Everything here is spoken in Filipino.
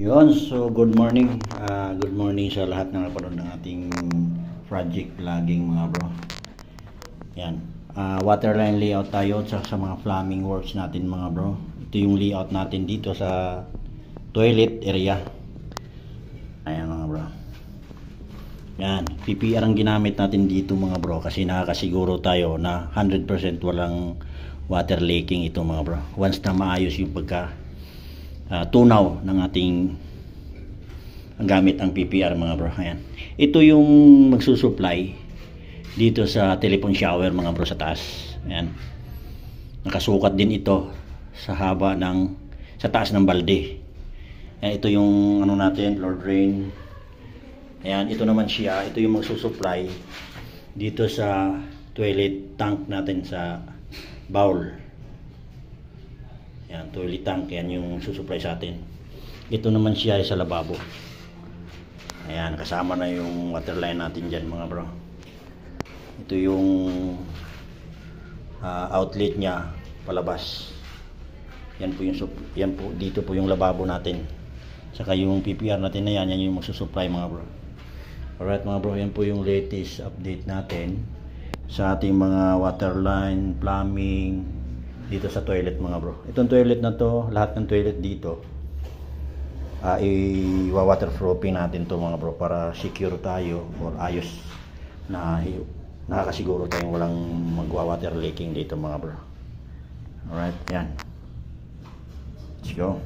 Yun, so good morning. Good morning sa lahat na napanood ng ating project vlogging mga bro. Yan. Waterline layout tayo sa mga plumbing works natin mga bro. Ito yung layout natin dito sa toilet area. Ayan mga bro. Yan. PPR ang ginamit natin dito mga bro kasi nakakasiguro tayo na 100% walang water leaking ito mga bro. Once na maayos yung tunaw ng ating gamit ang PPR mga bro. Ayan. Ito yung magsusupply dito sa telephone shower mga bro sa taas. Ayan. Nakasukat din ito sa haba sa taas ng balde. Ayan, ito yung ano natin, floor drain. Ayan, ito naman siya. Ito yung magsusupply dito sa toilet tank natin sa bowl. Yan, toilet tank, yan yung susupply sa atin. Ito naman siya ay sa lababo. Ayan, kasama na yung waterline natin dyan mga bro. Ito yung outlet niya palabas. Yan po, dito po yung lababo natin. Saka yung PPR natin na yan yung magsusupply mga bro. Alright mga bro, yan po yung latest update natin sa ating mga waterline, plumbing, dito sa toilet mga bro. Itong toilet na to, lahat ng toilet dito i-waterproofing natin to mga bro para secure tayo or ayos na nakakasiguro tayong walang magwa-water leaking dito mga bro. Alright, yan. Let's go.